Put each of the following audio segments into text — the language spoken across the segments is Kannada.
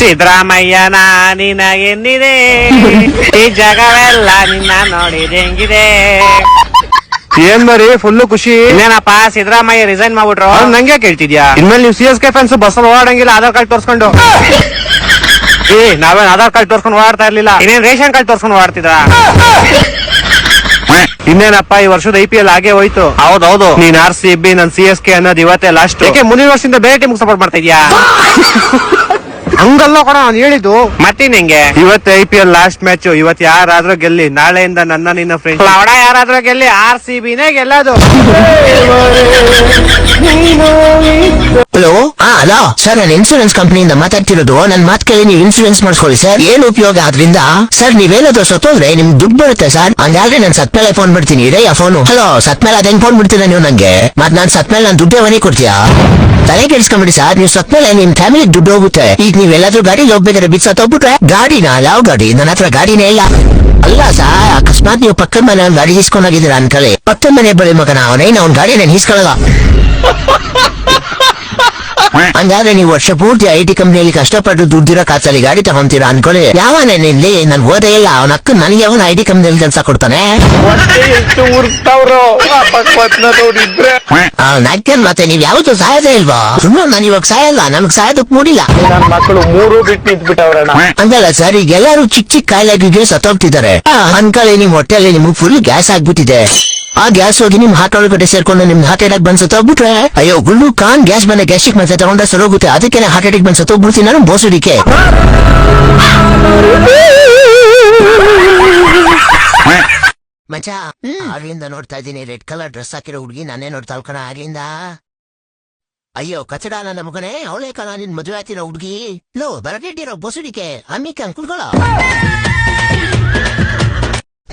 ಸಿದ್ದರಾಮಯ್ಯನ ನಿನಗೆನ್ನಿದೆ ಈ ಜಗವೆಲ್ಲ ನಿನ್ನ ನೋಡಿದೆಂಗಿದೆ. ಏನ್ ಬರೀ ಫುಲ್ ಖುಷಿ. ಇನ್ನೇನಪ್ಪ ಸಿದ್ದರಾಮಯ್ಯ ರಿಸೈನ್ ಮಾಡ್ಬಿಟ್ರು? ನಂಗೆ ಕೇಳ್ತಿದ್ಯಾ? ಇನ್ಮೇಲೆ ನೀವು CSK ಫ್ಯಾನ್ಸ್ ಬಸ್ ಓಡಾಡಂಗಿಲ್ಲ ಆಧಾರ್ ಕಾರ್ಡ್ ತೋರ್ಸ್ಕೊಂಡು. ನಾವೇನ್ ಆಧಾರ್ ಕಾರ್ಡ್ ತೋರ್ಸ್ಕೊಂಡು ಓಡಾಡ್ತಾ ಇರ್ಲಿಲ್ಲ. ಇನ್ನೇನ್ ರೇಷನ್ ಕಾರ್ಡ್ ತೋರ್ಸ್ಕೊಂಡು ಓಡಾಡ್ತಿದ್ರ? ಇನ್ನೇನಪ್ಪ ಈ ವರ್ಷದ IPL ಹಾಗೆ ಹೋಯ್ತು. ಹೌದೌದು. ನೀನ್ RCB ನನ್ CSK ಅನ್ನೋದು ಇವತ್ತೇ ಲಾಸ್ಟ್. ಮುಂದಿನ ವರ್ಷದಿಂದ ಬೇರೆ ಟೀಮ್ ಸಪೋರ್ಟ್ ಮಾಡ್ತಾ ಇದ್ಯಾ? ಹಂಗಲ್ಲ ಕಣ ನಾನು ಹೇಳಿದ್ದು. ಮತ್ತಿನ್ ಹೆಂಗೆ? ಇವತ್ತು IPL ಲಾಸ್ಟ್ ಮ್ಯಾಚ್. ಇವತ್ತು ಯಾರಾದ್ರೂ ಗೆಲ್ಲಿ, ನಾಳೆಯಿಂದ ನನ್ನ ನಿನ್ನ ಫ್ರೆಂಡ್ ಲವಡ ಯಾರಾದ್ರೂ ಗೆಲ್ಲಿ RCBನೇ ಗೆಲ್ಲೋದು. ಹಲೋ ಹಲೋ ಸರ್, ನಾನು ಇನ್ಸೂರೆನ್ಸ್ ಕಂಪನಿಯಿಂದ ಮಾತಾಡ್ತಿರೋದು. ನನ್ ಮಾತ್ ಕೇಳಿ ನೀವು ಇನ್ಸೂರೆನ್ಸ್ ಮಾಡಿಸ್ಕೊಳ್ಳಿ ಸರ್. ಏನ್ ಉಪಯೋಗ ಆದ್ರಿಂದ? ಸರ್ ನೀವೇನಾದ್ರು ಸತ್ತೋದ್ರೆ ನಿಮ್ಗೆ ದುಡ್ಡು ಬರುತ್ತೆ ಸರ್. ಹಂಗಾದ್ರೆ ನಾನು ಸತ್ಮೇಲೆ ಫೋನ್ ಬಿಡ್ತೀನಿ. ಇರೇ ಫೋನು. ಹಲೋ ಸತ್ಮೇಲೆ ಅದ್ ಹೆಂಗ್ ಫೋನ್ ಬಿಡ್ತೀರಾ ನೀವು ನಂಗೆ? ಮತ್ ನಾನ್ ಸತ್ಮೇಲೆ ನಾನು ದುಡ್ಡೇ ಮನೆ ಕೊಡ್ತೀಯಾ? ತಲೆ ಕೆಡಿಸ್ಕೊಂಬಿಡಿ ಸರ್. ನೀವು ಸತ್ಮೇಲೆ ನಿಮ್ ಫ್ಯಾಮಿಲಿ ದುಡ್ಡು ಹೋಗುತ್ತೆ. ಈಗ ನೀವೆಲ್ಲಾದ್ರೂ ಗಾಡಿಗೆ ಹೋಗ್ಬೇಕಾದ್ರೆ ಬಿಗ್ ಸತ್ತೋಗ್ಬಿಟ್ರೆ ಗಾಡಿನ ಯಾವ ಗಾಡಿ? ನನ್ನ ಹತ್ರ ಗಾಡಿನೇ ಇಲ್ಲ. ಅಲ್ಲ ಸರ್, ಅಕಸ್ಮಾತ್ ನೀವು ಪಕ್ಕದ ಮನೆ ಗಾಡಿ ಹಿಸ್ಕೊಂಡೋಗಿದ್ದೀರಾ ಅನ್ಕೊಳ್ಳಿ. ಪಕ್ಕದ ಮನೆ ಬಳಿ ಮಗನ ಅವನೇನು ಅವ್ನ ಗಾಡಿ ನಾನು ಹಿಸ್ಕೊಳ್ಳಲ್ಲ. ಹಂಗಾದ್ರೆ ನೀವು ವರ್ಷ ಪೂರ್ತಿ IT ಕಂಪ್ನಿಯಲ್ಲಿ ಕಷ್ಟಪಟ್ಟು ದುಡ್ಡಿರೋ ಕಾಸಲ್ಲಿ ಗಾಡಿ ತಗೊಂತೀರಾ ಅನ್ಕೊಳ್ಳಿ. ಯಾವನೇನಿಲ್ಲಿ ನನ್ ಓದೇ ಇಲ್ಲ, ಅವನ ಅಕ್ಕ ನನಗೆ ಅವನ IT ಕಂಪ್ನಿಯಲ್ಲಿ ಕೆಲಸ ಕೊಡ್ತಾನೆ. ನಾಕ್ಯನ್ ಮತ್ತೆ ನೀವ್ ಯಾವತ್ತೂ ಸಾಯದೇ ಇಲ್ವಾ? ನಾನು ಇವಾಗ ಸಾಯಲ್ಲ, ನಮಗ್ ಸಾಯೋದಕ್ ಮೂಡಿಲ್ಲ. ಮಕ್ಕಳು 3 ಬಿಟ್ಟು ನಿಂತ್ಬಿಟ್ಟವ್ರಣ. ಹಂಗಲ್ಲ ಸರ್, ಈಗ ಎಲ್ಲಾರು ಚಿಕ್ಕ ಚಿಕ್ಕ ಕಾಯಿಲೆಗೆ ಸತ್ತೋಗ್ತಿದ್ದಾರೆ ಅನ್ಕೊಳ್ಳಿ. ನಿಮ್ ಹೊಟ್ಟೆಯಲ್ಲಿ ನಿಮ್ಗೆ ಫುಲ್ ಗ್ಯಾಸ್ ಆಗ್ಬಿಟ್ಟಿದೆ. ಆ ಗ್ಯಾಸ್ ಹೋಗಿ ನಿಮ್ ಹಾರ್ಟ್ ಒಳಗಡೆ ಸೇರ್ಕೊಂಡು ನಿಮ್ ಹಾರ್ಟ್ ಅಟ್ಯಾಕ್ ಬಂದ್ ಸತ್ತೋಗ್ಬಿಟ್ರೆ, ಅಯ್ಯೋ ಗುಳ್ಳು ಕಾನ್ ಗ್ಯಾಸ್ ಬಂದ ಗ್ಯಾಸ್ಟ್ರಿಕ್ ಮತ್ತೆ ತಗೊಂಡ ಸರೋಗುತ್ತೆ. ಅದಕ್ಕೆ ಹಾರ್ಟ್ ಅಟ್ಯಾಕ್ ಬಂದ್ ಸತ್ತೋಗ್ಬಿಡ್ತೀನಿ ನಾನು ಬೋಸುಡಿಕೆ. ಮಚ ಆಗ್ಲಿಂದ ನೋಡ್ತಾ ಇದ್ದೀನಿ ರೆಡ್ ಕಲರ್ ಡ್ರೆಸ್ ಹಾಕಿರೋ ಹುಡುಗಿ ನಾನೇ ನೋಡ್ತಾ ಕಣ ಆಗ್ಲಿಂದ. ಅಯ್ಯೋ ಕಚಡ ನನ್ನ ಮಗನೇ, ಅವಳೇ ಕಣ ನಿನ್ ಮದುವೆ ಆತಿರೋ ಹುಡುಗಿ. ಲೋ ಬರಗೆಟ್ಟಿರೋ ಬೋಸುಡಿಕೆ ಅಮ್ಮಿಕ ಅಂಕುಲ್ಗಳ.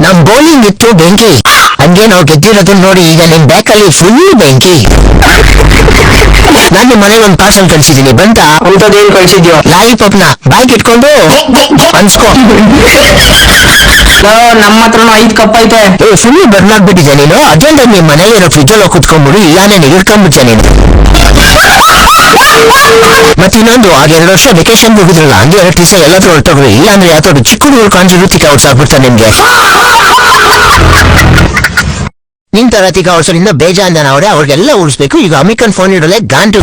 ನಮ್ ಬೌಲಿಂಗ್ ಇತ್ತು ಬೆಂಕಿ, ಹಂಗೆ ನಾವು ಗೆದ್ದಿರೋದನ್ನ ನೋಡಿ ಈಗ ನಿಮ್ ಬ್ಯಾಕಲ್ಲಿ ಫುಲ್ ಬೆಂಕಿ. ನಾನು ಮನೆಗೆ ಒಂದು ಪಾರ್ಸಲ್ ಕಳ್ಸಿದೀನಿ, ಬಂತ? ಅಂತದೇನ್ ಕಳ್ಸಿದ್ಯೋ? ಲಾಲಿಪಾಪ್ನ ಬಾಯ್ಗೆ ಇಟ್ಕೊಂಡು ಅನ್ಸ್ಕೊ. ನಮ್ಮ ಹತ್ರನು 5 ಕಪ್ ಐತೆ. ಫುಲ್ ಬರ್ನಾಗ್ಬಿಟ್ಟಿದೆ ನೀನು. ಅರ್ಜೆಂಟ್ ನಿಮ್ ಮನೆಗೆ ಫ್ರಿಜ್ ಅಲ್ಲಿ ಕುತ್ಕೊಂಡ್ಬಿಡು, ಇಲ್ಲ ನಾನು ಹಿಡ್ಕೊಂಡ್ಬಿಟ್ಟೆ ನೀನು. ಮತ್ತಿನ್ನೊಂದು ಆಗ 2 ವರ್ಷ ವೆಕೇಶನ್ ಹೋಗಿದ್ರಲ್ಲ, ಹಂಗೆ 2 ದಿವಸ ಎಲ್ಲಾದ್ರೂ ಹೊರಟೋಗ್ರಿ. ಇಲ್ಲಾಂದ್ರೆ ಯಾವ್ದಾದ್ರು ಚಿಕ್ಕ ಹುಡುಗರು ಕಾಣಿಸಿರುತ್ತಿಗೆ ಔಟ್ಸಾಗ್ಬಿಡ್ತಾರೆ ನಿಮ್ಗೆ. ನಿನ್ ತರತಿಗೆ ಔಟ್ಸರಿಂದ ಬೇಜಾನ್ ಜನ ಅವ್ರೆ, ಅವ್ರಿಗೆಲ್ಲ ಉಳಿಸ್ಬೇಕು. ಈಗ ಅಮಿಕನ್ ಫೋನ್ ಇಡೋಲೆ ಗಾಂಟು.